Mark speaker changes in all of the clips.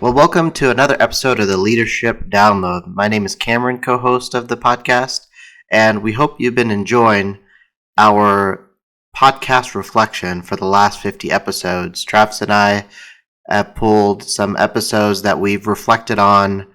Speaker 1: Well, welcome to another episode of the Leadership Download. My name is Cameron, co host of the podcast, and we hope you've been enjoying our podcast reflection for the last 50 episodes. Travis and I have pulled some episodes that we've reflected on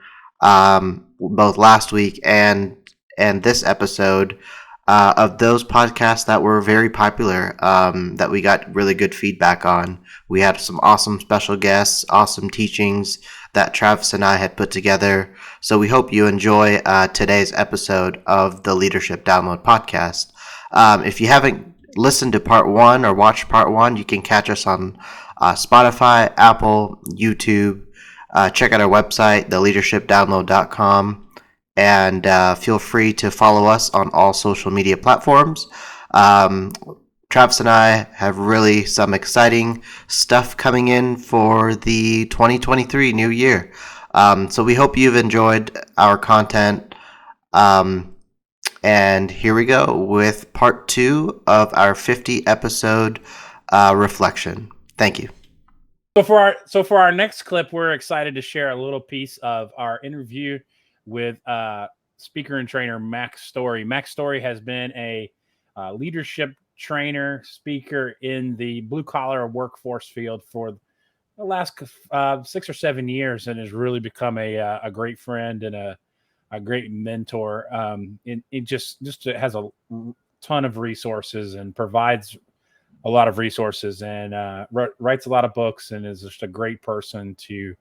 Speaker 1: both last week and this episode of those podcasts that were very popular, that we got really good feedback on. We had some awesome special guests, awesome teachings that Travis and I had put together. So we hope you enjoy today's episode of the Leadership Download podcast. If you haven't listened to part one or watched part one, you can catch us on Spotify, Apple, YouTube. Check out our website, theleadershipdownload.com. And feel free to follow us on all social media platforms. Travis and I have really some exciting stuff coming in for the 2023 new year. So we hope you've enjoyed our content. And here we go with part 2 of our 50 episode reflection. Thank you.
Speaker 2: So for our next clip, we're excited to share a little piece of our interview with speaker and trainer Max Story. Max Story has been a leadership trainer, speaker in the blue-collar workforce field for the last 6 or 7 years, and has really become a great friend and a great mentor. It just has a ton of resources and provides a lot of resources, and writes a lot of books, and is just a great person to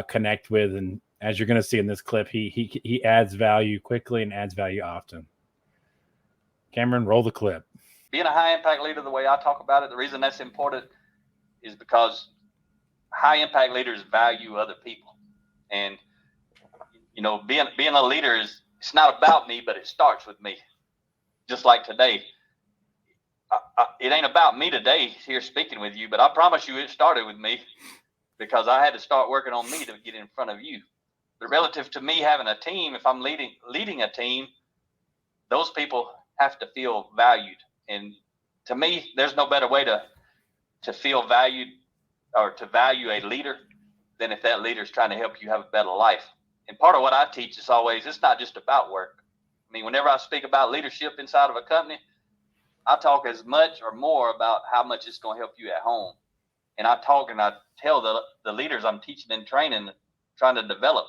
Speaker 2: connect with. And as you're going to see in this clip, he adds value quickly and adds value often. Cameron, roll the clip.
Speaker 3: Being a high impact leader, the way I talk about it, the reason that's important is because high impact leaders value other people. And, you know, being a leader it's not about me, but it starts with me. Just like today. It ain't about me today here speaking with you, but I promise you it started with me, because I had to start working on me to get in front of you. But relative to me having a team, if I'm leading a team, those people have to feel valued. And to me, there's no better way to feel valued or to value a leader than if that leader is trying to help you have a better life. And part of what I teach is always, it's not just about work. I mean, whenever I speak about leadership inside of a company, I talk as much or more about how much it's going to help you at home. And I talk and I tell the leaders I'm teaching and training, trying to develop,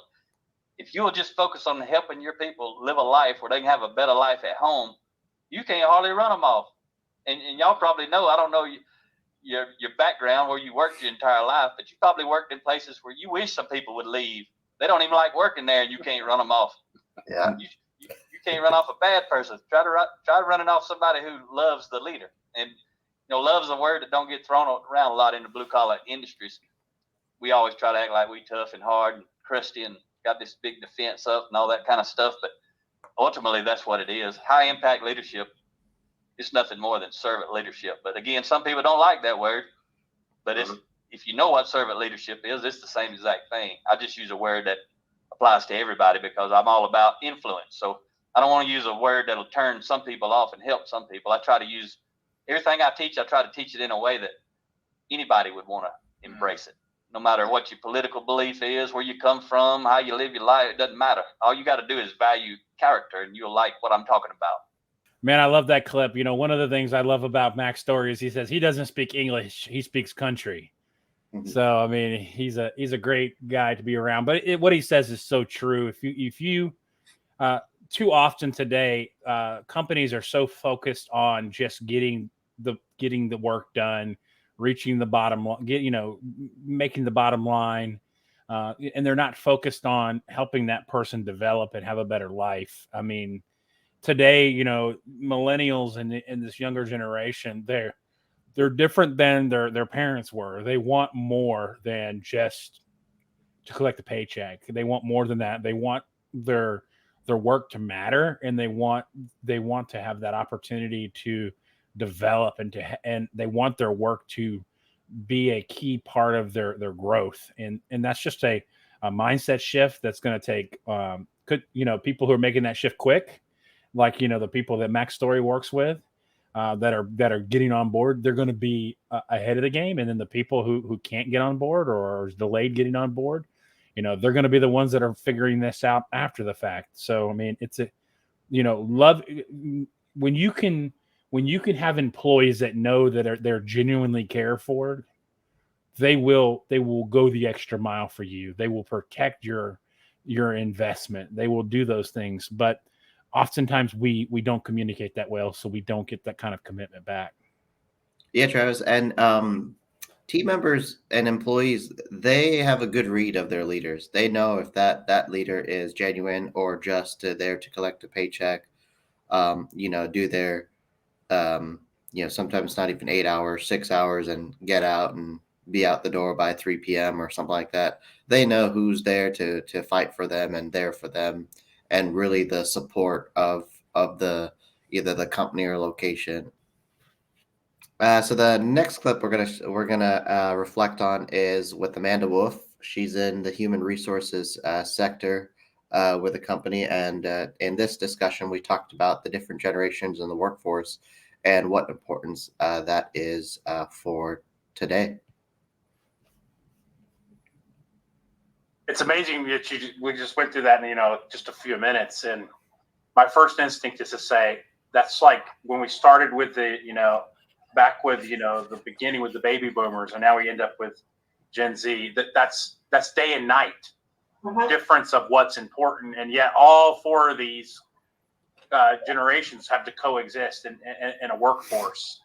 Speaker 3: if you will just focus on helping your people live a life where they can have a better life at home, you can't hardly run them off. And y'all probably know, I don't know your background, where you worked your entire life, but you probably worked in places where you wish some people would leave. They don't even like working there, and you can't run them off.
Speaker 1: Yeah.
Speaker 3: You can't run off a bad person. Try running off somebody who loves the leader. And love is a word that don't get thrown around a lot in the blue collar industries. We always try to act like we tough and hard and crusty and got this big defense up and all that kind of stuff. But ultimately, that's what it is. High impact leadership is nothing more than servant leadership. But again, some people don't like that word. But if you know what servant leadership is, it's the same exact thing. I just use a word that applies to everybody because I'm all about influence. So I don't want to use a word that'll turn some people off and help some people. I try to use everything I teach. I try to teach it in a way that anybody would want to embrace it. No matter what your political belief is, where you come from, how you live your life, it doesn't matter. All you got to do is value character, and you'll like what I'm talking about.
Speaker 2: Man, I love that clip. One of the things I love about Max Story is he says he doesn't speak English, he speaks country. Mm-hmm. So, I mean, he's a great guy to be around. But what he says is so true. If you too often today, companies are so focused on just getting the work done, reaching the bottom line, making the bottom line, and they're not focused on helping that person develop and have a better life. I mean, today, millennials and this younger generation, they're different than their parents were. They want more than just to collect a paycheck. They want more than that. They want their work to matter, and they want to have that opportunity to develop and they want their work to be a key part of their growth. And that's just a mindset shift that's going to take people who are making that shift quick, like the people that Max Story works with, that are getting on board. They're going to be ahead of the game. And then the people who can't get on board or is delayed getting on board, they're going to be the ones that are figuring this out after the fact. So, I mean, it's love when you can have employees that know that they're genuinely cared for. They will go the extra mile for you. They will protect your investment. They will do those things. But oftentimes we don't communicate that well, so we don't get that kind of commitment back.
Speaker 1: Yeah, Travis, and team members and employees, they have a good read of their leaders. They know if that leader is genuine or just there to collect a paycheck. Do their sometimes not even 8 hours, 6 hours, and get out and be out the door by 3 p.m. or something like that. They know who's there to fight for them and there for them, and really the support of the either the company or location. So the next clip we're gonna reflect on is with Amanda Wolf. She's in the human resources sector with the company, and in this discussion, we talked about the different generations in the workforce and what importance that is for today.
Speaker 4: It's amazing that we just went through that in just a few minutes, and my first instinct is to say that's like when we started with back with the beginning with the baby boomers, and now we end up with Gen Z. That's day and night difference of what's important, and yet all four of these generations have to coexist in a workforce.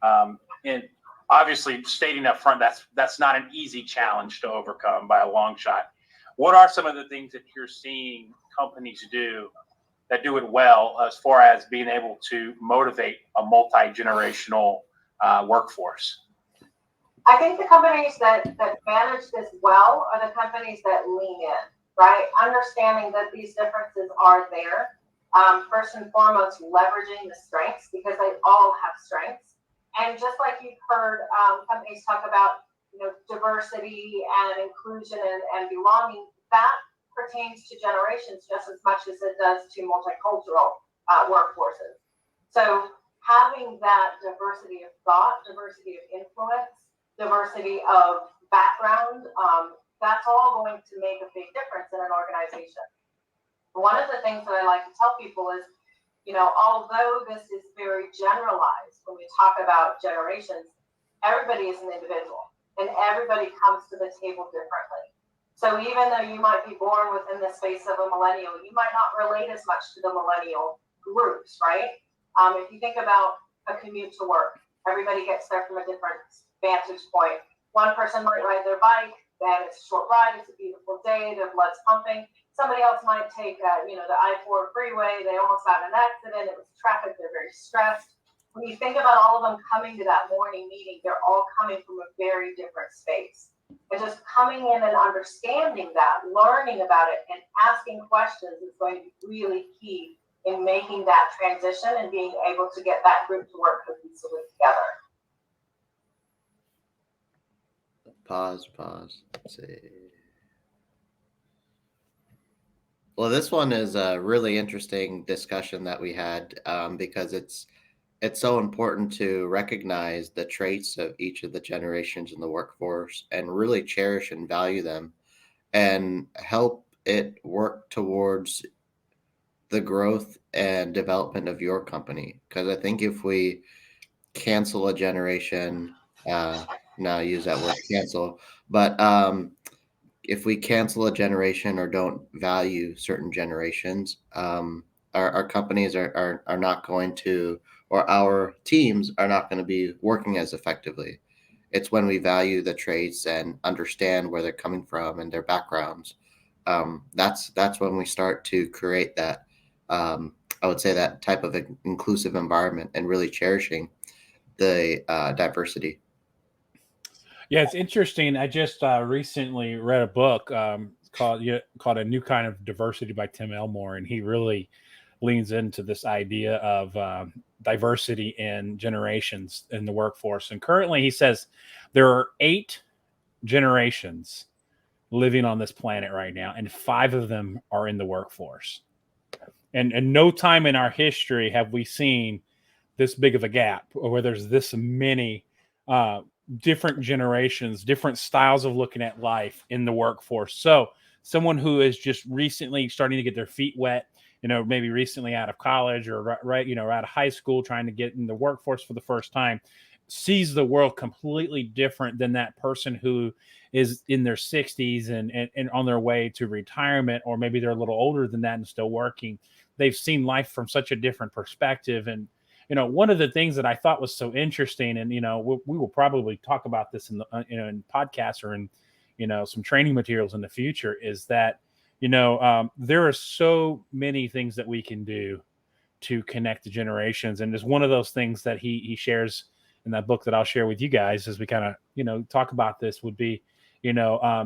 Speaker 4: And obviously, stating up front, that's not an easy challenge to overcome by a long shot. What are some of the things that you're seeing companies do that do it well as far as being able to motivate a multi-generational workforce?
Speaker 5: I think the companies that manage this well are the companies that lean in, right? Understanding that these differences are there. First and foremost, leveraging the strengths, because they all have strengths. And just like you've heard companies talk about, diversity and inclusion and belonging, that pertains to generations just as much as it does to multicultural workforces. So having that diversity of thought, diversity of influence, diversity of background, that's all going to make a big difference in an organization. One of the things that I like to tell people is, although this is very generalized when we talk about generations, everybody is an individual and everybody comes to the table differently. So even though you might be born within the space of a millennial, you might not relate as much to the millennial groups, right? If you think about a commute to work, everybody gets there from a different vantage point. One person might ride their bike, then it's a short ride, it's a beautiful day, their blood's pumping. Somebody else might take, the I-4 freeway, they almost had an accident, it was traffic, they're very stressed. When you think about all of them coming to that morning meeting, they're all coming from a very different space. And just coming in and understanding that, learning about it, and asking questions is going to be really key in making that transition and being able to get that group to work cohesively together.
Speaker 1: Pause. Let's see. Well, this one is a really interesting discussion that we had because it's so important to recognize the traits of each of the generations in the workforce and really cherish and value them and help it work towards the growth and development of your company. Because I think if we cancel a generation, now I use that word cancel, but if we cancel a generation or don't value certain generations, our companies are not going to, or our teams are not going to be working as effectively. It's when we value the traits and understand where they're coming from and their backgrounds. That's when we start to create that, I would say, that type of inclusive environment and really cherishing the diversity.
Speaker 2: Yeah, it's interesting. I just recently read a book called A New Kind of Diversity by Tim Elmore, and he really leans into this idea of diversity in generations in the workforce. And currently, he says there are 8 generations living on this planet right now, and 5 of them are in the workforce. And no time in our history have we seen this big of a gap, or where there's this many different generations, different styles of looking at life in the workforce. So someone who is just recently starting to get their feet wet, maybe recently out of college or right, out of high school, trying to get in the workforce for the first time, sees the world completely different than that person who is in their 60s and on their way to retirement, or maybe they're a little older than that and still working. They've seen life from such a different perspective. And one of the things that I thought was so interesting, and we will probably talk about this in the in podcasts or in some training materials in the future, is that there are so many things that we can do to connect the generations. And it's one of those things that he shares in that book that I'll share with you guys as we kind of talk about this, would be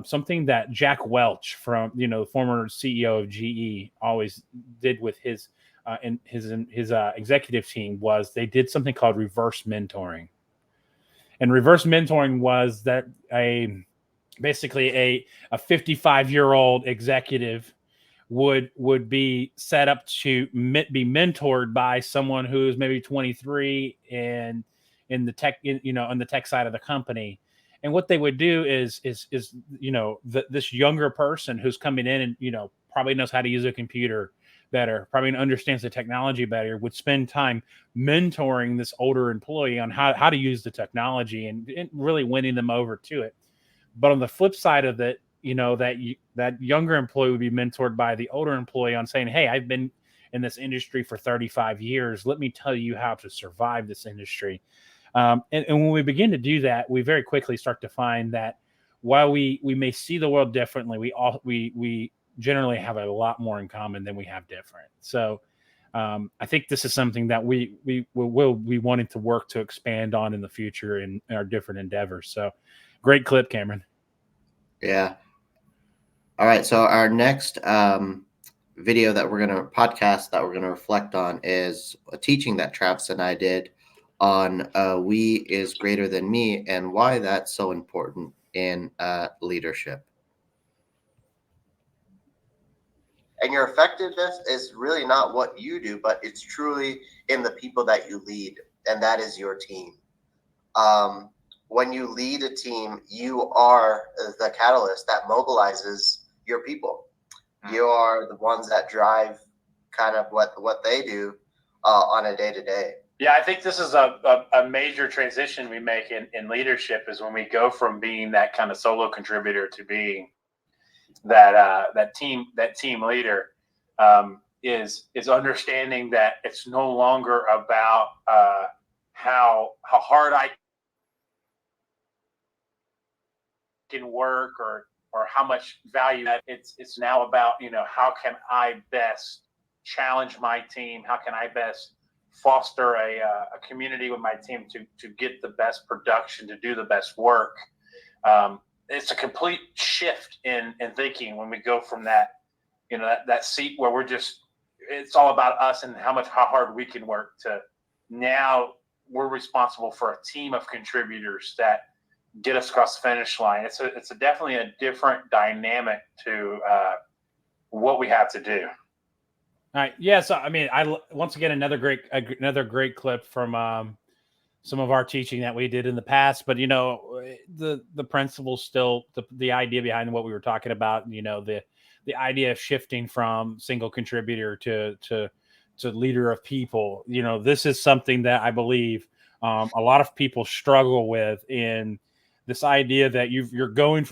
Speaker 2: something that Jack Welch, from former CEO of GE, always did with his executive team. Was they did something called reverse mentoring. And reverse mentoring was that basically a 55-year-old executive would be set up to be mentored by someone who's maybe 23 and in the tech, on the tech side of the company. And what they would do is this younger person who's coming in and probably knows how to use a computer better, probably understands the technology better, would spend time mentoring this older employee on how to use the technology and really winning them over to it. But on the flip side of it, that younger employee would be mentored by the older employee on saying, hey, I've been in this industry for 35 years. Let me tell you how to survive this industry. And when we begin to do that, we very quickly start to find that while we may see the world differently, we generally have a lot more in common than we have different. So I think this is something that we will be wanting to work to expand on in the future in our different endeavors. So great clip, Cameron.
Speaker 1: Yeah. All right. So our next video that we're going to podcast that we're going to reflect on is a teaching that Travis and I did on we is greater than me and why that's so important in leadership. And your effectiveness is really not what you do, but it's truly in the people that you lead, and that is your team. When you lead a team, you are the catalyst that mobilizes your people. You are the ones that drive kind of what they do on a day-to-day.
Speaker 4: Yeah, I think this is a major transition we make in leadership, is when we go from being that kind of solo contributor to being that team leader. Is understanding that it's no longer about how hard I can work or how much value that it's now about, how can I best challenge my team? How can I best foster a community with my team to get the best production, to do the best work? It's a complete shift in thinking when we go from that, that seat where it's all about us and how hard we can work, to now we're responsible for a team of contributors that get us across the finish line. It's definitely a different dynamic to what we have to do.
Speaker 2: All right. Yeah. So, I mean, once again, another great clip from some of our teaching that we did in the past, but the principles still, the idea behind what we were talking about, the idea of shifting from single contributor to leader of people. This is something that I believe a lot of people struggle with, in this idea that you're going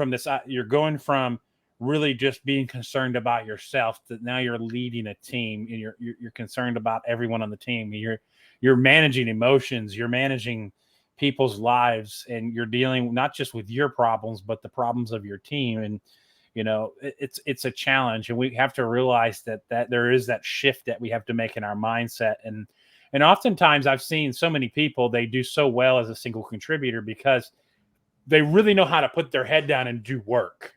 Speaker 2: from really just being concerned about yourself, that now you're leading a team and you're concerned about everyone on the team. You're managing emotions, you're managing people's lives, and you're dealing not just with your problems, but the problems of your team. And, it's a challenge, and we have to realize that there is that shift that we have to make in our mindset. And oftentimes I've seen so many people, they do so well as a single contributor because they really know how to put their head down and do work.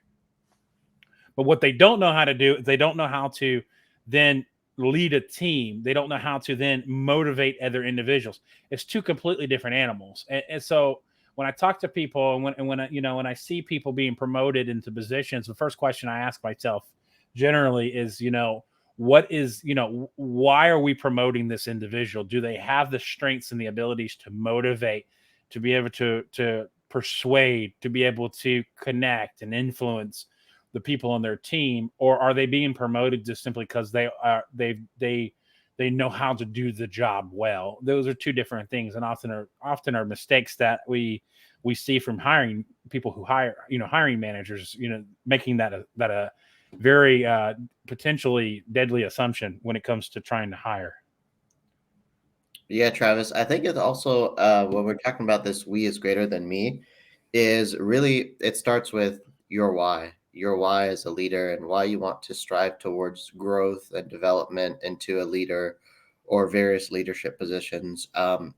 Speaker 2: But what they don't know how to do, they don't know how to then lead a team. They don't know how to then motivate other individuals. It's two completely different animals. And so when I talk to people and when I see people being promoted into positions, the first question I ask myself generally is, why are we promoting this individual? Do they have the strengths and the abilities to motivate, to be able to persuade, to be able to connect and influence the people on their team, or are they being promoted just simply because they know how to do the job well? Those are two different things, and often are mistakes that we see from hiring people who hire, hiring managers, making that a very potentially deadly assumption when it comes to trying to hire.
Speaker 1: Yeah, Travis, I think it's also when we're talking about this, we is greater than me, is really it starts with your why as a leader, and why you want to strive towards growth and development into a leader or various leadership positions.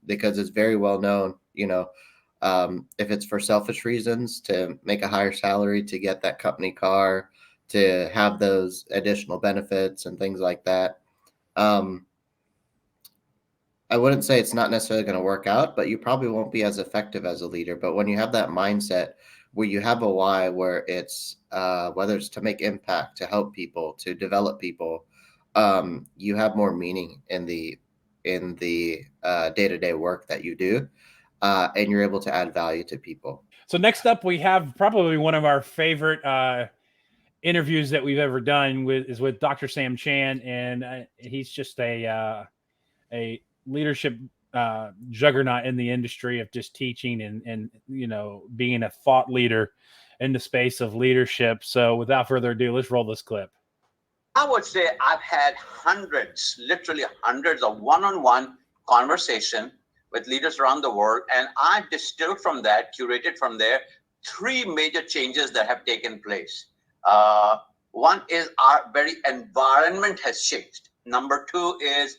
Speaker 1: Because it's very well known, if it's for selfish reasons to make a higher salary, to get that company car, to have those additional benefits and things like that. I wouldn't say it's not necessarily going to work out, but you probably won't be as effective as a leader. But when you have that mindset where you have a why, where it's whether it's to make impact, to help people, to develop people, you have more meaning in the day-to-day work that you do, and you're able to add value to people.
Speaker 2: So next up, we have probably one of our favorite interviews that we've ever done is with Dr. Sam Chan, and he's just a leadership juggernaut in the industry of just teaching and being a thought leader in the space of leadership. So without further ado, let's roll this clip.
Speaker 6: I would say I've had literally hundreds of one-on-one conversation with leaders around the world, and I distilled from that, curated from there, 3 major changes that have taken place. One is our very environment has changed. Number 2 is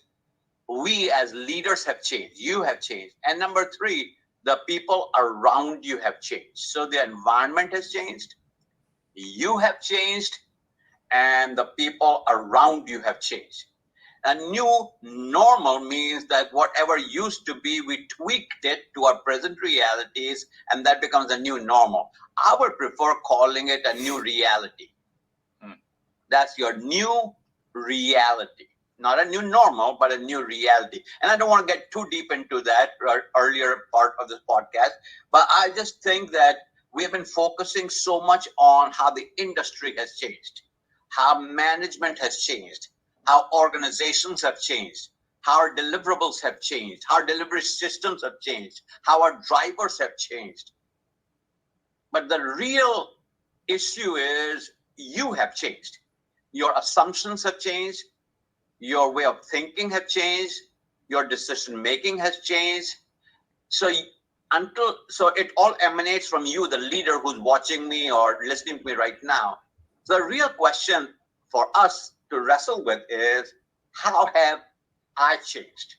Speaker 6: we as leaders have changed. You have changed. And number 3, the people around you have changed. So the environment has changed. You have changed. And the people around you have changed. A new normal means that whatever used to be, we tweaked it to our present realities, and that becomes a new normal. I would prefer calling it a new reality. That's your new reality. Not a new normal, but a new reality. And I don't want to get too deep into that earlier part of this podcast, but I just think that we have been focusing so much on how the industry has changed, how management has changed, how organizations have changed, how our deliverables have changed, how our delivery systems have changed, how our drivers have changed. But the real issue is you have changed. Your assumptions have changed. Your way of thinking have changed. Your decision making has changed. So it all emanates from you, the leader who's watching me or listening to me right now. So the real question for us to wrestle with is, how have I changed?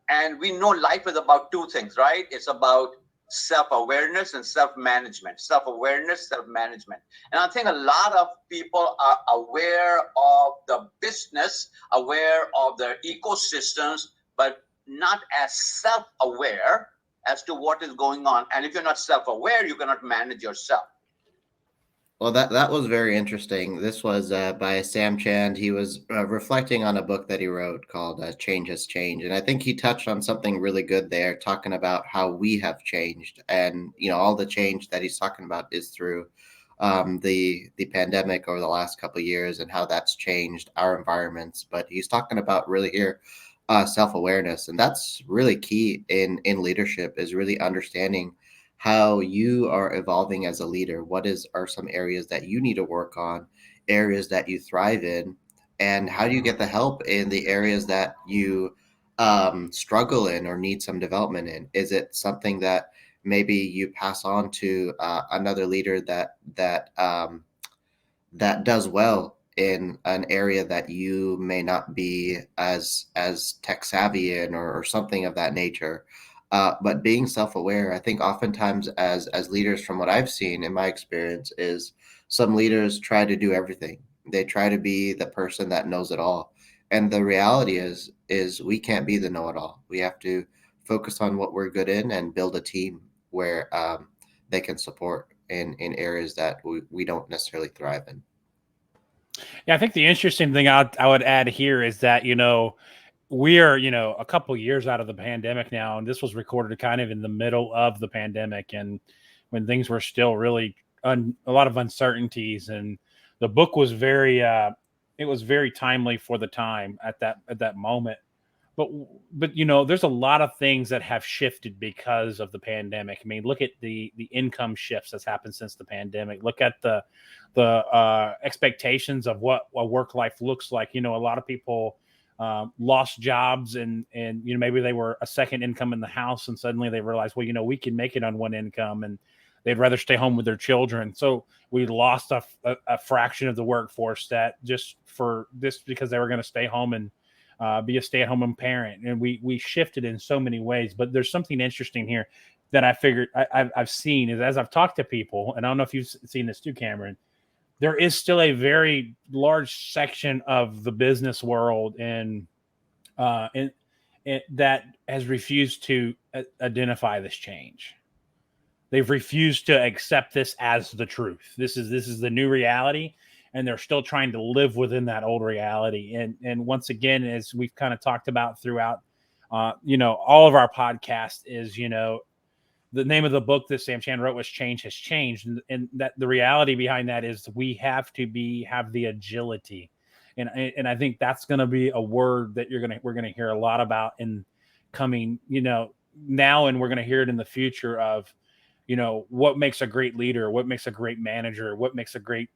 Speaker 6: And we know life is about 2 things, right? It's about self-awareness and self-management. Self-awareness, self-management. And I think a lot of people are aware of the business, aware of their ecosystems, but not as self-aware as to what is going on. And if you're not self-aware, you cannot manage yourself.
Speaker 1: Well, that was very interesting. This was by Sam Chan. He was reflecting on a book that he wrote called Change Has Changed. And I think he touched on something really good there, talking about how we have changed. And, all the change that he's talking about is through the pandemic over the last couple of years and how that's changed our environments. But he's talking about really here self-awareness. And that's really key in leadership, is really understanding how you are evolving as a leader. What are some areas that you need to work on, areas that you thrive in, and how do you get the help in the areas that you struggle in or need some development in? Is it something that maybe you pass on to another leader that does well in an area that you may not be as tech savvy in, or something of that nature? But being self-aware, I think oftentimes as leaders, from what I've seen in my experience, is some leaders try to do everything. They try to be the person that knows it all. And the reality is we can't be the know-it-all. We have to focus on what we're good in and build a team where they can support in areas that we don't necessarily thrive in.
Speaker 2: Yeah, I think the interesting thing I would add here is that, we are, a couple years out of the pandemic now, and this was recorded kind of in the middle of the pandemic, and when things were still really a lot of uncertainties, and the book was very it was very timely for the time at that moment. But there's a lot of things that have shifted because of the pandemic. I mean, look at the income shifts that's happened since the pandemic. Look at the expectations of what a work life looks like. A lot of people lost jobs, and maybe they were a second income in the house, and suddenly they realized, well, we can make it on one income, and they'd rather stay home with their children. So we lost a fraction of the workforce that just because they were going to stay home and be a stay-at-home parent. And we shifted in so many ways. But there's something interesting here that I figured I've seen is, as I've talked to people, and I don't know if you've seen this too, Cameron, there is still a very large section of the business world and that has refused to identify this change. They've refused to accept this as the truth. This is the new reality, and they're still trying to live within that old reality. And once again, as we've kind of talked about throughout, all of our podcasts, is the name of the book that Sam Chan wrote was "Change Has Changed," and that the reality behind that is we have to have the agility, and I think that's going to be a word that we're gonna hear a lot about in coming now, and we're going to hear it in the future of. What makes a great leader, what makes a great manager, what makes a great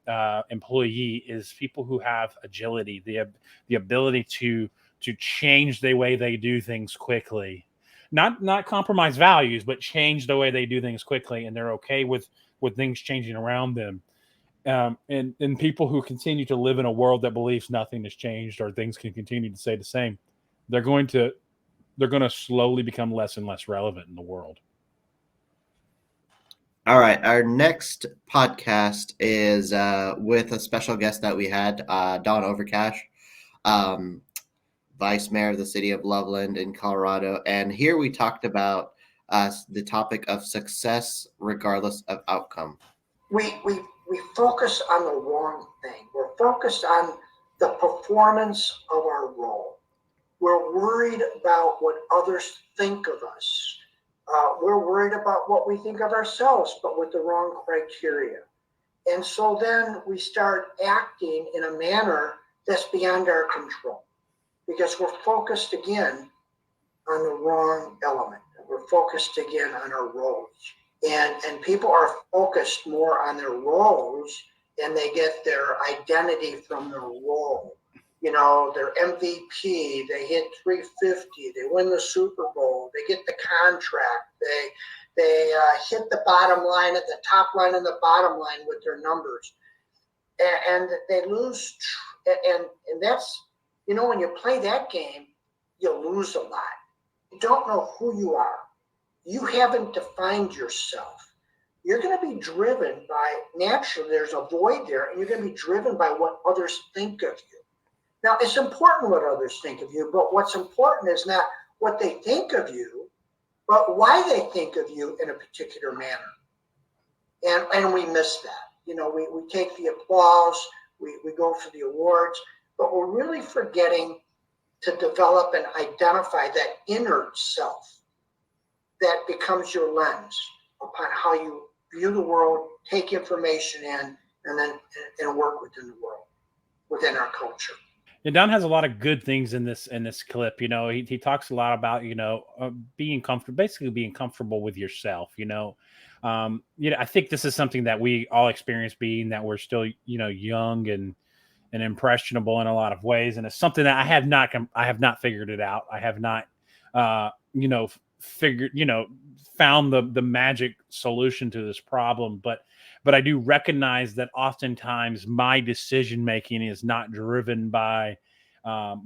Speaker 2: employee is people who have agility, the ability to change the way they do things quickly, not compromise values, but change the way they do things quickly, and they're okay with things changing around them. And people who continue to live in a world that believes nothing has changed or things can continue to stay the same, they're going to slowly become less and less relevant in the world.
Speaker 1: All right, our next podcast is with a special guest that we had, Don Overcash, Vice Mayor of the City of Loveland in Colorado. And here we talked about the topic of success regardless of outcome.
Speaker 7: We focus on the wrong thing. We're focused on the performance of our role. We're worried about what others think of us. We're worried about what we think of ourselves, but with the wrong criteria. And so then we start acting in a manner that's beyond our control because we're focused again on the wrong element. We're focused again on our roles. And people are focused more on their roles, and they get their identity from their role. Their MVP, they hit 350, they win the Super Bowl, they get the contract, they hit the bottom line at the top line and the bottom line with their numbers. And they lose. And that's, when you play that game, you lose a lot. You don't know who you are. You haven't defined yourself. You're going to be driven by, naturally, there's a void there, and you're going to be driven by what others think of you. Now, it's important what others think of you, but what's important is not what they think of you, but why they think of you in a particular manner. And we miss that. We take the applause, we go for the awards, but we're really forgetting to develop and identify that inner self that becomes your lens upon how you view the world, take information in, and then work within the world, within our culture.
Speaker 2: And Don has a lot of good things in this clip. He talks a lot about being comfortable, basically being comfortable with yourself. I think this is something that we all experience, being that we're still young and impressionable in a lot of ways, and it's something that I have not figured it out. I have not found the magic solution to this problem, but I do recognize that oftentimes my decision making is not driven by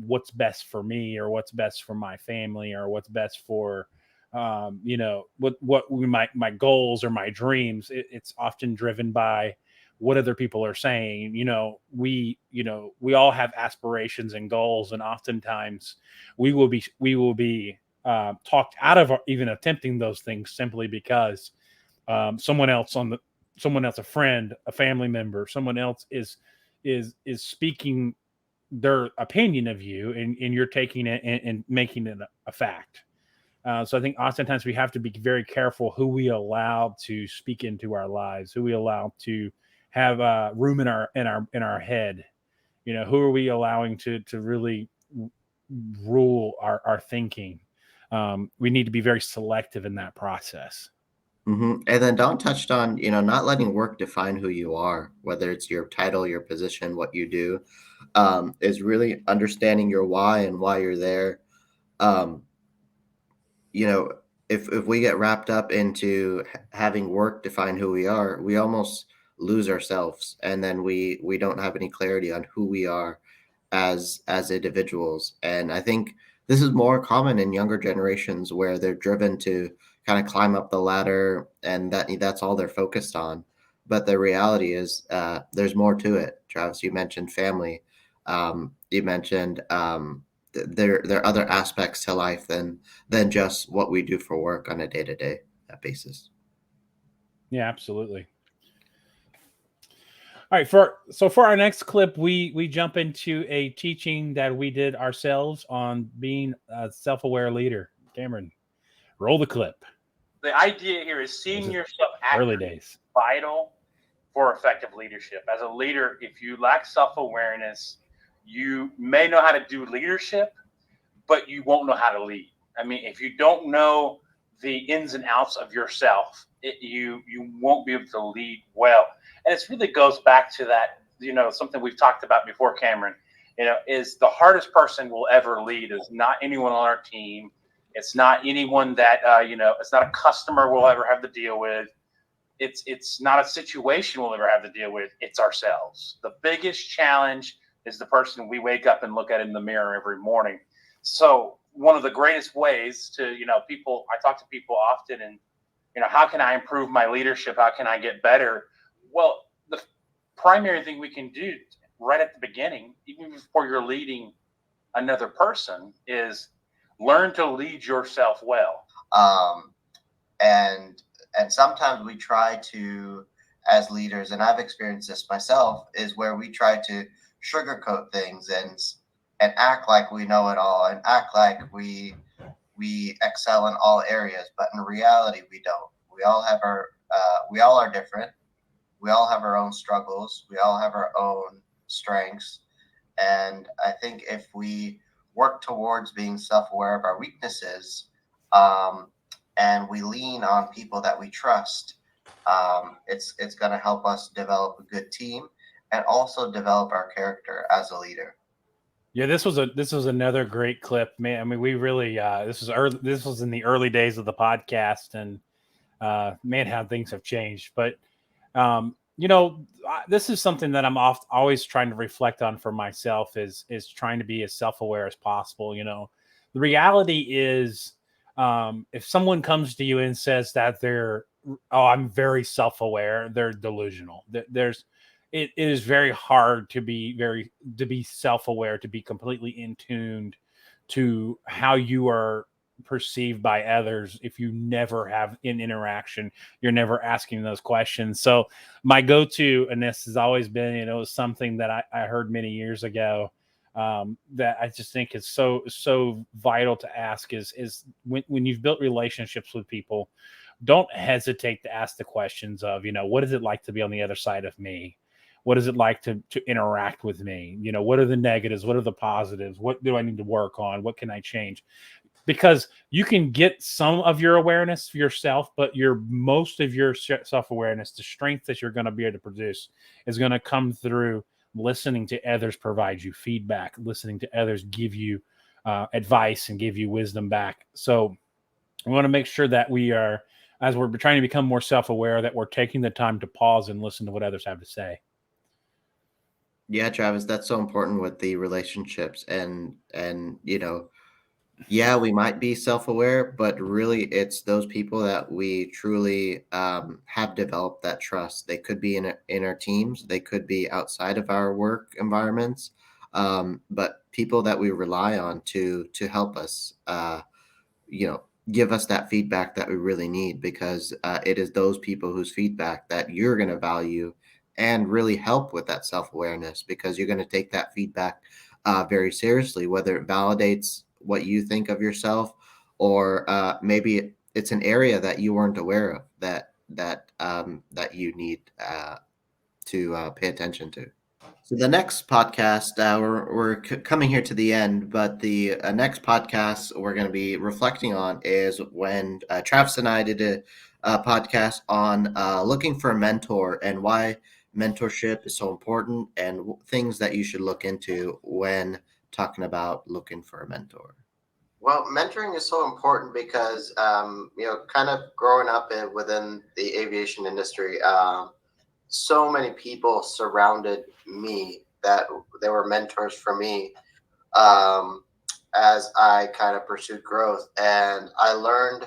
Speaker 2: what's best for me or what's best for my family or what's best for my goals or my dreams. It's often driven by what other people are saying. We all have aspirations and goals, and oftentimes we will be talked out of even attempting those things simply because someone else, a friend, a family member, someone else is speaking their opinion of you, and you're taking it and making it a fact. So I think oftentimes we have to be very careful who we allow to speak into our lives, who we allow to have room in our head. Who are we allowing to really rule our thinking? We need to be very selective in that process.
Speaker 1: And then Don touched on, not letting work define who you are, whether it's your title, your position, what you do, is really understanding your why and why you're there. Um, if we get wrapped up into having work define who we are, we almost lose ourselves, and then we don't have any clarity on who we are as individuals. And I think this is more common in younger generations where they're driven to kind of climb up the ladder, and that's all they're focused on. But the reality is, there's more to it. Travis, you mentioned family. You mentioned there are other aspects to life than just what we do for work on a day-to-day basis.
Speaker 2: Yeah, absolutely. All right, for our next clip, we jump into a teaching that we did ourselves on being a self-aware leader. Cameron, roll the clip.
Speaker 4: The idea here is seeing yourself
Speaker 2: Early
Speaker 4: accurately
Speaker 2: days.
Speaker 4: vital for effective leadership. As a leader, if you lack self-awareness, you may know how to do leadership, but you won't know how to lead. I mean, if you don't know the ins and outs of yourself, you won't be able to lead well. And it really goes back to that, something we've talked about before, Cameron, is the hardest person we'll ever lead is not anyone on our team. It's not anyone that, it's not a customer we'll ever have to deal with. It's not a situation we'll ever have to deal with. It's ourselves. The biggest challenge is the person we wake up and look at in the mirror every morning. So one of the greatest ways to, I talk to people often and, how can I improve my leadership? How can I get better? Well, the primary thing we can do right at the beginning, even before you're leading another person, is learn to lead yourself well.
Speaker 1: And sometimes we try to, as leaders, and I've experienced this myself, is where we try to sugarcoat things and act like we know it all and act like we excel in all areas, but in reality we don't. We all are different. We all have our own struggles. We all have our own strengths. And I think if we work towards being self-aware of our weaknesses, and we lean on people that we trust, it's going to help us develop a good team and also develop our character as a leader.
Speaker 2: Yeah, this was another great clip, man. I mean, we really this was in the early days of the podcast, and man, how things have changed. But this is something that I'm always trying to reflect on for myself is trying to be as self-aware as possible. The reality is, if someone comes to you and says that I'm very self-aware, they're delusional. It is very hard to be self-aware, to be completely in tuned to how you are perceived by others. If you never have an interaction, you're never asking those questions. So my go-to, and this has always been, something that I heard many years ago, that I just think is so vital to ask is when you've built relationships with people, don't hesitate to ask the questions of, what is it like to be on the other side of me? What is it like to interact with me? What are the negatives? What are the positives? What do I need to work on? What can I change? Because you can get some of your awareness for yourself, but most of your self-awareness, the strength that you're going to be able to produce, is going to come through listening to others provide you feedback, listening to others give you advice and give you wisdom back. So we want to make sure that we are, as we're trying to become more self-aware, that we're taking the time to pause and listen to what others have to say.
Speaker 1: Yeah, Travis, that's so important with the relationships, and yeah, we might be self-aware, but really it's those people that we truly have developed that trust. They could be in our teams, they could be outside of our work environments, but people that we rely on to help us, give us that feedback that we really need, because it is those people whose feedback that you're going to value and really help with that self-awareness, because you're going to take that feedback very seriously, whether it validates what you think of yourself or maybe it's an area that you weren't aware of that you need to pay attention to. So the next podcast, we're coming here to the end, but the next podcast we're going to be reflecting on is when Travis and I did a podcast on looking for a mentor and why mentorship is so important and things that you should look into when talking about looking for a mentor. Well, mentoring is so important because, kind of growing up within the aviation industry, so many people surrounded me that they were mentors for me as I kind of pursued growth. And I learned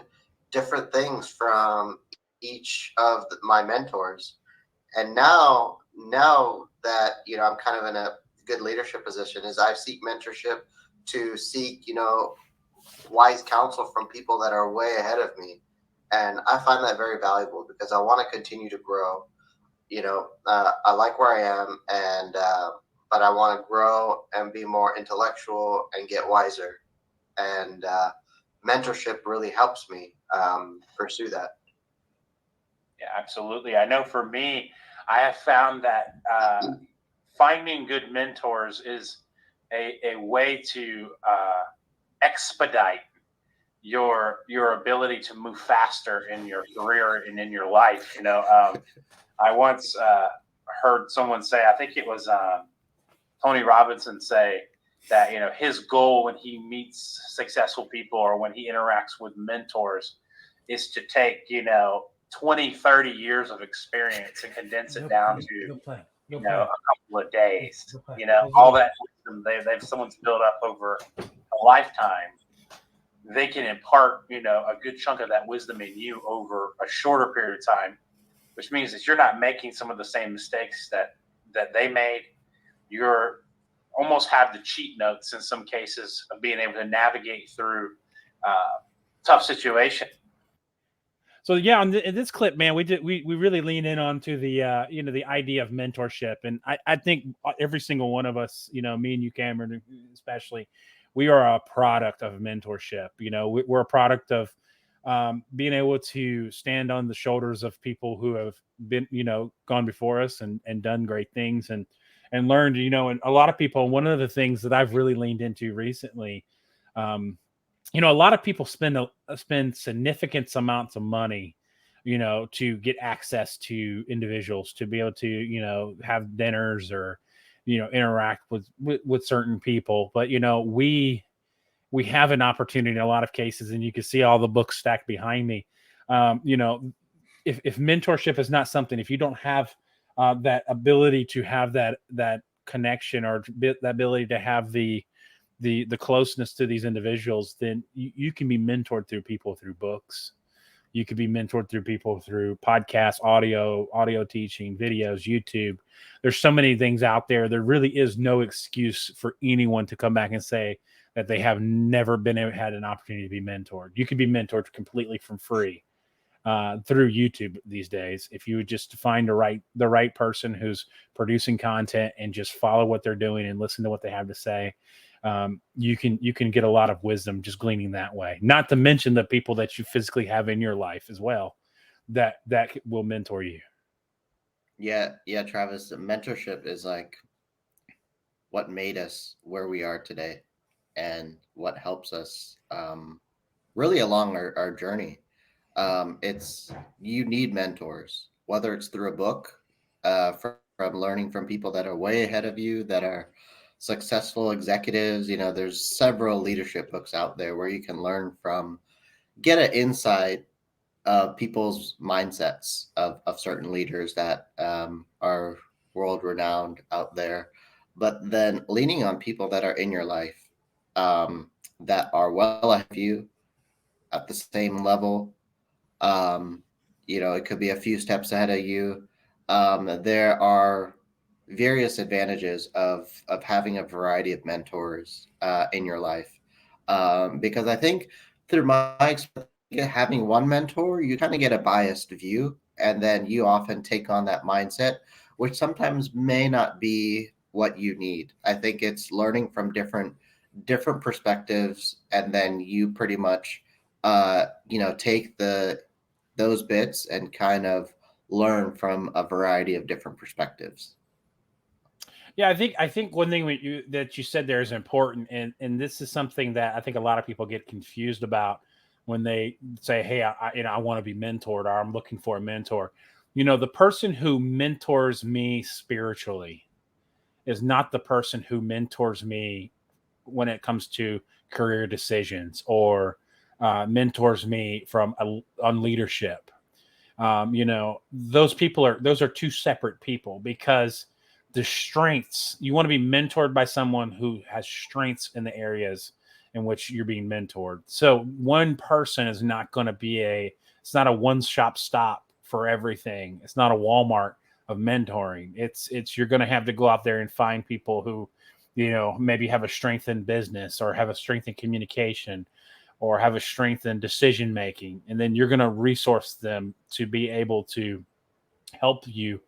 Speaker 1: different things from each of my mentors. And now that, I'm kind of in a good leadership position, is I seek mentorship to seek, wise counsel from people that are way ahead of me. And I find that very valuable because I want to continue to grow. I like where I am, and but I want to grow and be more intellectual and get wiser. And mentorship really helps me pursue that.
Speaker 4: Yeah, absolutely. I know for me, I have found that finding good mentors is a way to expedite your ability to move faster in your career and in your life. I once heard someone say, I think it was Tony Robinson say that, his goal when he meets successful people or when he interacts with mentors is to take, 20, 30 years of experience and condense it down to, a couple of days. All that wisdom someone's built up over a lifetime. They can impart, a good chunk of that wisdom in you over a shorter period of time, which means that you're not making some of the same mistakes that they made. You're almost have the cheat notes in some cases of being able to navigate through tough situation.
Speaker 2: So yeah, in this clip, man, we really lean in onto the the idea of mentorship, and I think every single one of us, me and you, Cameron, especially, we are a product of mentorship. We're a product of being able to stand on the shoulders of people who have been, gone before us and done great things and learned, and a lot of people, one of the things that I've really leaned into recently, a lot of people spend significant amounts of money, to get access to individuals, to be able to, have dinners or, interact with certain people. But, we have an opportunity in a lot of cases, and you can see all the books stacked behind me. If mentorship is not something, if you don't have that ability to have that connection or that ability to have the closeness to these individuals, then you can be mentored through people through books. You could be mentored through people through podcasts, audio teaching, videos, YouTube. There's so many things out there. There really is no excuse for anyone to come back and say that they have never had an opportunity to be mentored. You can be mentored completely for free through YouTube these days. If you would just find the right person who's producing content and just follow what they're doing and listen to what they have to say, you can get a lot of wisdom just gleaning that way. Not to mention the people that you physically have in your life as well that will mentor you.
Speaker 1: Yeah, Travis, mentorship is like what made us where we are today and what helps us really along our journey. You need mentors, whether it's through a book, from learning from people that are way ahead of you, that are successful executives. There's several leadership books out there where you can learn from, get an insight of people's mindsets of certain leaders that are world renowned out there. But then leaning on people that are in your life that are well ahead of you at the same level. It could be a few steps ahead of you. There are various advantages of having a variety of mentors in your life, because I think through my experience, having one mentor, you kind of get a biased view, and then you often take on that mindset, which sometimes may not be what you need. I think it's learning from different perspectives, and then you pretty much take those bits and kind of learn from a variety of different perspectives.
Speaker 2: Yeah, I think one thing that you said there is important, and this is something that I think a lot of people get confused about when they say, "Hey, I want to be mentored," or "I'm looking for a mentor." The person who mentors me spiritually is not the person who mentors me when it comes to career decisions, or mentors me on leadership. Those are two separate people, because the strengths, you want to be mentored by someone who has strengths in the areas in which you're being mentored. So one person is not going to be it's not a one-shop stop for everything. It's not a Walmart of mentoring. It's you're going to have to go out there and find people who maybe have a strength in business, or have a strength in communication, or have a strength in decision making, and then you're going to resource them to be able to help you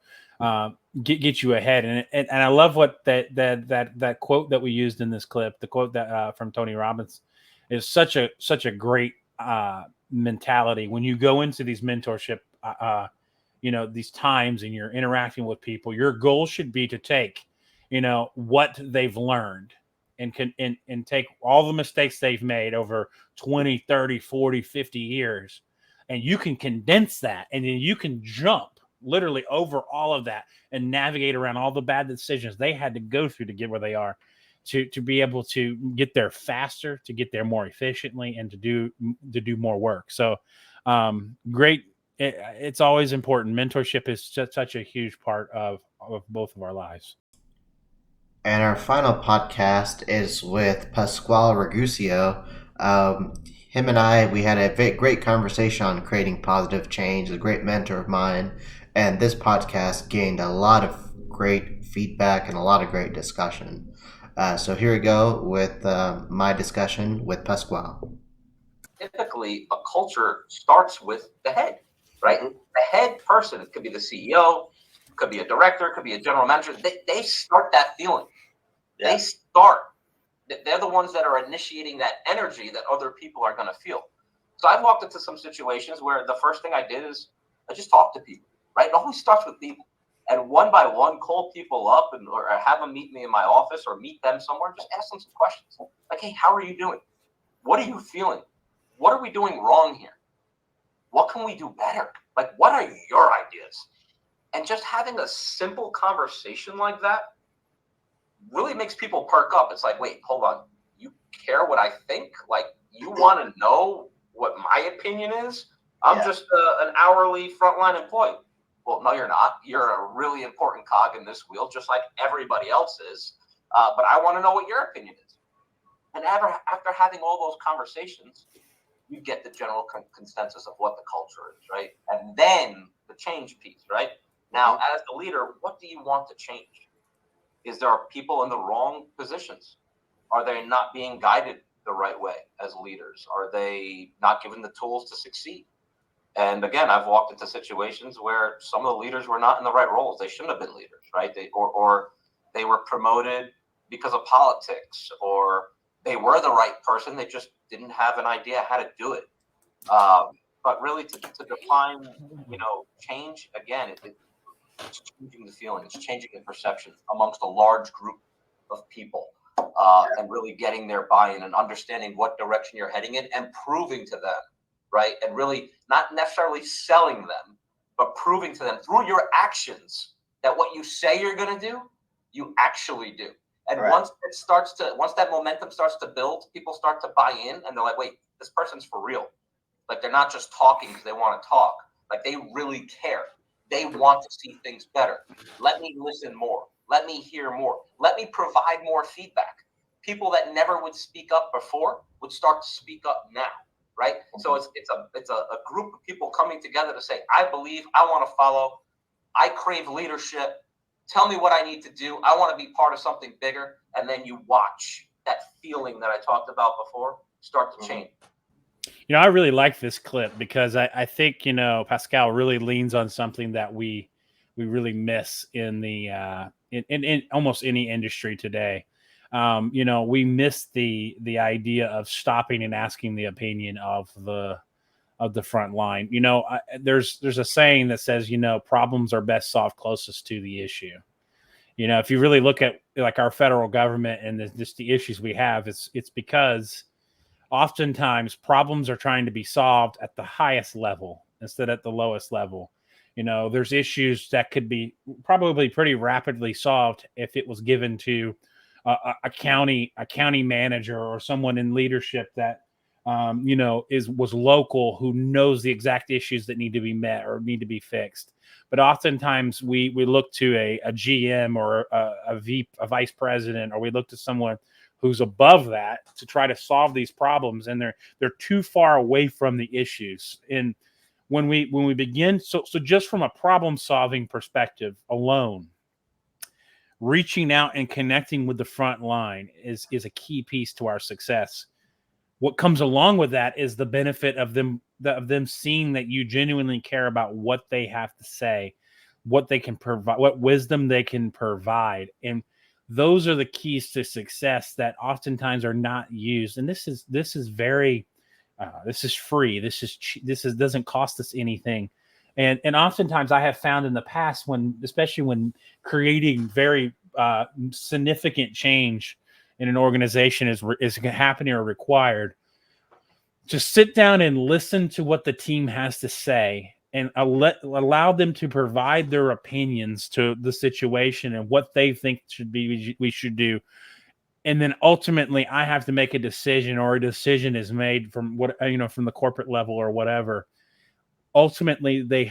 Speaker 2: get you ahead. And I love what that quote that we used in this clip, the quote that from Tony Robbins, is such a great mentality when you go into these mentorship these times, and you're interacting with people. Your goal should be to take what they've learned, and take all the mistakes they've made over 20, 30, 40, 50 years, and you can condense that, and then you can jump literally over all of that and navigate around all the bad decisions they had to go through to get where they are, to be able to get there faster, to get there more efficiently, and to do more work. So great. It's always important. Mentorship is such a huge part of both of our lives.
Speaker 1: And our final podcast is with Pasquale Raguseo. Him and we had a great conversation on creating positive change. A great mentor of mine, and this podcast gained a lot of great feedback and a lot of great discussion. So here we go with my discussion with Pasquale.
Speaker 6: Typically, a culture starts with the head, right? The head person, it could be the CEO, could be a director, could be a general manager. They start that feeling. Yeah. They're the ones that are initiating that energy that other people are going to feel. So I've walked into some situations where the first thing I did is I just talked to people, right? It always starts with people. And one by one, call people up or have them meet me in my office, or meet them somewhere. Just ask them some questions. Like, hey, how are you doing? What are you feeling? What are we doing wrong here? What can we do better? Like, what are your ideas? And just having a simple conversation like that really makes people perk up. It's like, wait, hold on. You care what I think? Like, you want to know what my opinion is? I'm just an hourly frontline employee. Well, no, you're not. You're a really important cog in this wheel, just like everybody else is. But I want to know what your opinion is. And after having all those conversations, you get the general consensus of what the culture is, right? And then the change piece, right? Now, as the leader, what do you want to change? Is there people in the wrong positions? Are they not being guided the right way as leaders? Are they not given the tools to succeed? And again, I've walked into situations where some of the leaders were not in the right roles. They shouldn't have been leaders, right? Or they were promoted because of politics, or they were the right person. They just didn't have an idea how to do it. But really, to define, change again, it's changing the feeling, it's changing the perception amongst a large group of people, and really getting their buy-in and understanding what direction you're heading in, and proving to them, right? And really not necessarily selling them, but proving to them through your actions that what you say you're going to do, you actually do. And once that momentum starts to build, people start to buy in, and they're like, wait, this person's for real. Like, they're not just talking because they want to talk. Like, they really care. They want to see things better. Let me listen more. Let me hear more. Let me provide more feedback. People that never would speak up before would start to speak up now, right? So it's a group of people coming together to say, I believe, I want to follow, I crave leadership. Tell me what I need to do. I want to be part of something bigger. And then you watch that feeling that I talked about before start to change.
Speaker 2: I really like this clip because I think, Pasquale really leans on something that we really miss in the in almost any industry today. We missed the idea of stopping and asking the opinion of the front line. There's a saying that says, problems are best solved closest to the issue. If you really look at like our federal government and just the issues we have, it's because oftentimes problems are trying to be solved at the highest level instead at the lowest level. There's issues that could be probably pretty rapidly solved if it was given to a county manager or someone in leadership that was local, who knows the exact issues that need to be met or need to be fixed. But oftentimes we look to a GM or a vice president, or we look to someone who's above that to try to solve these problems, and they're too far away from the issues. And when we begin, so just from a problem solving perspective alone, reaching out and connecting with the front line is a key piece to our success. What comes along with that is the benefit of them seeing that you genuinely care about what they have to say, what they can provide, what wisdom they can provide. And those are the keys to success that oftentimes are not used. And this is very, this is free. This doesn't cost us anything. And oftentimes I have found in the past, especially when creating very significant change in an organization is happening or required, just sit down and listen to what the team has to say and allow them to provide their opinions to the situation and what they think we should do. And then ultimately I have to make a decision, or a decision is made from from the corporate level or whatever. Ultimately there's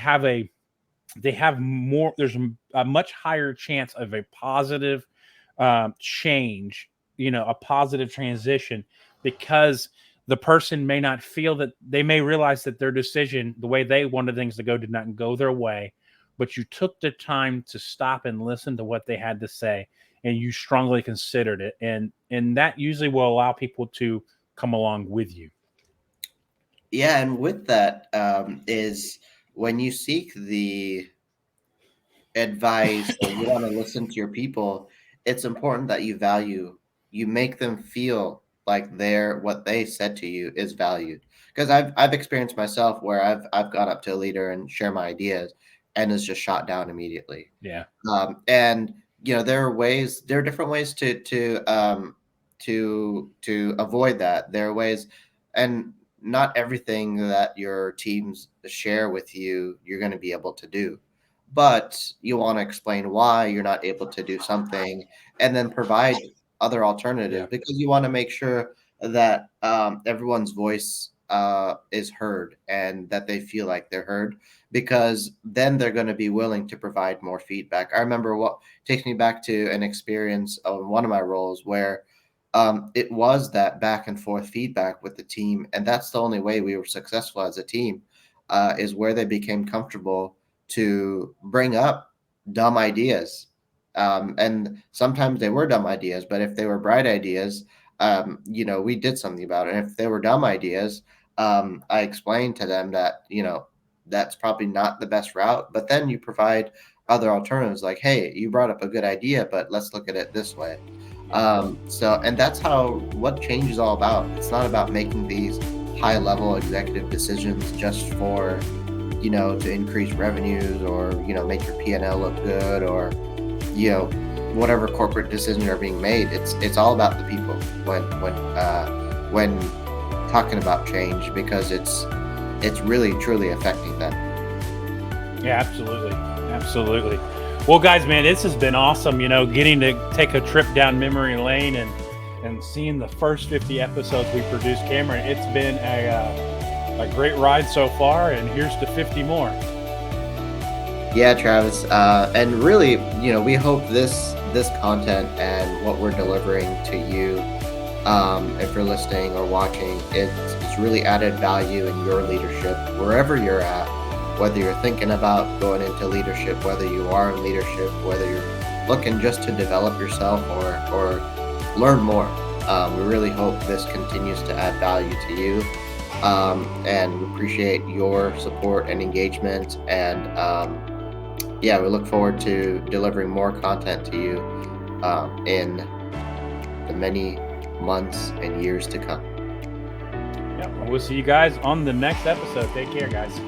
Speaker 2: a much higher chance of a positive change, a positive transition, because the person may not feel that, they may realize that their decision, the way they wanted things to go, did not go their way, but you took the time to stop and listen to what they had to say, and you strongly considered it. And that usually will allow people to come along with you.
Speaker 1: Yeah. And with that is when you seek the advice or you want to listen to your people, it's important that you make them feel like what they said to you is valued. Because I've experienced myself where I've gone up to a leader and share my ideas, and it's just shot down immediately.
Speaker 2: Yeah.
Speaker 1: And there are different ways to avoid that. There are ways, and not everything that your teams share with you're going to be able to do. But you want to explain why you're not able to do something, and then provide other alternatives, because you want to make sure that everyone's voice is heard and that they feel like they're heard, because then they're going to be willing to provide more feedback. I remember what takes me back to an experience of one of my roles where it was that back and forth feedback with the team. And that's the only way we were successful as a team, is where they became comfortable to bring up dumb ideas. And sometimes they were dumb ideas, but if they were bright ideas, we did something about it. And if they were dumb ideas, I explained to them that, that's probably not the best route, but then you provide other alternatives like, hey, you brought up a good idea, but let's look at it this way. And that's what change is all about. It's not about making these high level executive decisions just for, to increase revenues or, make your P&L look good, or, whatever corporate decisions are being made. It's all about the people when talking about change, because it's really truly affecting them.
Speaker 2: Yeah, absolutely. Well, guys, man, this has been awesome. Getting to take a trip down memory lane and seeing the first 50 episodes we produced. Cameron, it's been a great ride so far, and here's to 50 more.
Speaker 1: Yeah, Travis, and really, we hope this content and what we're delivering to you, if you're listening or watching, it's really added value in your leadership wherever you're at. Whether you're thinking about going into leadership, whether you are in leadership, whether you're looking just to develop yourself or learn more, we really hope this continues to add value to you, and we appreciate your support and engagement. And we look forward to delivering more content to you in the many months and years to come.
Speaker 2: Yeah, we'll see you guys on the next episode. Take care, guys.